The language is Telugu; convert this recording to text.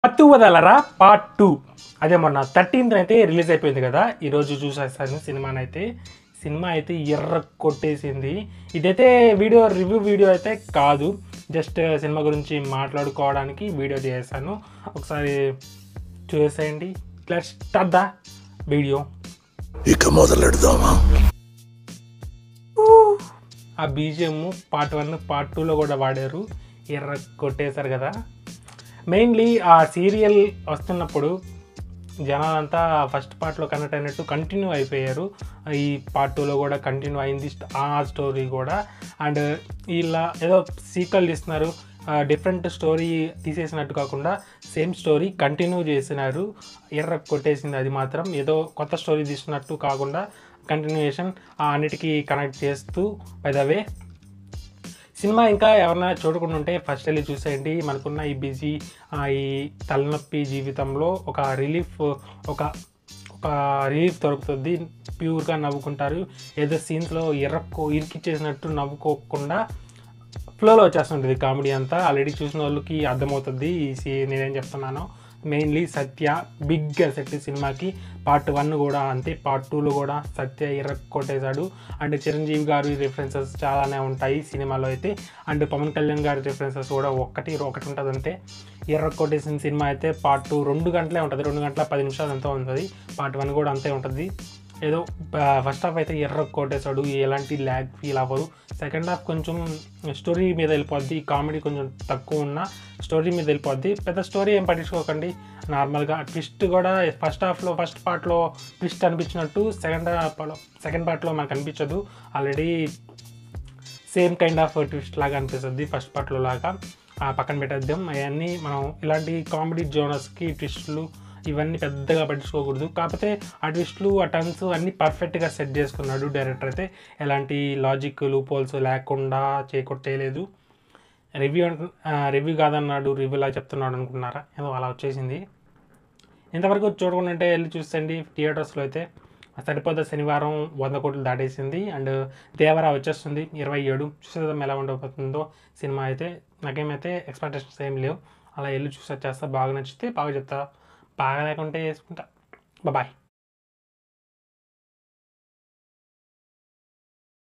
పట్టువదలరా పార్ట్ 2 అదే మొన్న 13th అయితే రిలీజ్ అయిపోయింది కదా. ఈరోజు చూసేస్తాను సినిమా అయితే ఎర్ర కొట్టేసింది. ఇదైతే రివ్యూ వీడియో అయితే కాదు, జస్ట్ సినిమా గురించి మాట్లాడుకోవడానికి వీడియో చేశాను. ఒకసారి చూసేయండి. Let's start the video. ఇక మొదలెడదామా? ఆ బీజిఎం పార్ట్ 1 పార్ట్ 2లో కూడా వాడారు, ఎర్ర కొట్టేశారు కదా. మెయిన్లీ ఆ సీరియల్ వస్తున్నప్పుడు జనాలంతా ఫస్ట్ పార్ట్లో కనెక్ట్ అయినట్టు కంటిన్యూ అయిపోయారు. ఈ పార్ట్ 2లో కూడా కంటిన్యూ అయింది ఆ స్టోరీ కూడా. అండ్ ఇలా ఏదో సీక్వెల్ తీస్తున్నారు, డిఫరెంట్ స్టోరీ తీసేసినట్టు కాకుండా సేమ్ స్టోరీ కంటిన్యూ చేసినారు. ఎర్ర కొట్టేసింది. అది మాత్రం ఏదో కొత్త స్టోరీ తీసినట్టు కాకుండా కంటిన్యూయేషన్ అన్నిటికీ కనెక్ట్ చేస్తూ. బై ద వే సినిమా ఇంకా ఎవరైనా చూడకుండా ఉంటే ఫస్ట్ వెళ్ళి చూసేయండి. మనకున్న ఈ బిజీ ఈ తలనొప్పి జీవితంలో ఒక రిలీఫ్ దొరుకుతుంది. ప్యూర్గా నవ్వుకుంటారు. ఏదో సీన్స్లో ఇరికిచ్చేసినట్టు నవ్వుకోకుండా ఫ్లోలో వచ్చేస్తుంటుంది కామెడీ అంతా. ఆల్రెడీ చూసిన వాళ్ళకి అర్థమవుతుంది నేనేం చెప్తున్నానో. మెయిన్లీ సత్య బిగ్ అసెట్ సినిమాకి. పార్ట్ 1 కూడా అంతే, పార్ట్ 2లో కూడా సత్య ఎర్ర కొట్టేశాడు. అండ్ చిరంజీవి గారి రిఫరెన్సెస్ చాలానే ఉంటాయి సినిమాలో అయితే. అండ్ పవన్ కళ్యాణ్ గారి రిఫరెన్సెస్ కూడా ఒకటి ఉంటుంది అంతే. ఎర్ర కొట్టేసిన సినిమా అయితే పార్ట్ 2 2 గంటలే ఉంటుంది, 2 గంటల 10 నిమిషాలు ఎంతో ఉంటుంది. పార్ట్ 1 కూడా అంతే ఉంటుంది. ఏదో ఫస్ట్ హాఫ్ అయితే ఎర్ర కొట్టేశాడు, ఎలాంటి ల్యాగ్ ఫీల్ అవ్వదు. సెకండ్ హాఫ్ కొంచెం స్టోరీ మీద వెళ్ళిపోద్ది, కామెడీ కొంచెం తక్కువ ఉన్న స్టోరీ మీద వెళ్ళిపోద్ది. పెద్ద స్టోరీ ఏం పట్టించుకోకండి, నార్మల్గా. ట్విస్ట్ కూడా ఫస్ట్ పార్ట్లో ట్విస్ట్ అనిపించినట్టు సెకండ్ పార్ట్లో మనకు అనిపించదు. Already same kind of twist లాగా అనిపిస్తుంది ఫస్ట్ పార్ట్లో లాగా. పక్కన పెట్టేద్దాం అవన్నీ. మనం ఇలాంటి కామెడీ జోనర్స్కి ట్విస్టులు ఇవన్నీ పెద్దగా పట్టించుకోకూడదు. కాకపోతే ఆ ట్విస్టులు ఆ టర్న్స్ అన్నీ పర్ఫెక్ట్గా సెట్ చేసుకున్నాడు డైరెక్టర్ అయితే. ఎలాంటి లాజిక్ లూపోల్స్ లేకుండా చేయలేదు. రివ్యూ కాదన్నాడు, రివ్యూలా చెప్తున్నాడు అనుకున్నారా? ఏదో అలా వచ్చేసింది. ఇంతవరకు చూడకుండా వెళ్ళి చూసేయండి థియేటర్స్లో అయితే. సరిపోద్ద శనివారం 100 కోట్లు దాటేసింది. అండ్ దేవరా వచ్చేస్తుంది 27. చూసేద్దాం ఎలా ఉండబోతుందో సినిమా అయితే. నాకేమైతే ఎక్స్పెక్టేషన్స్ ఏం లేవు. అలా వెళ్ళి చూసి వచ్చేస్తా. బాగా నచ్చితే బాగా చెప్తా, బాగా లేకుంటే వేసుకుంటా. బాయ్.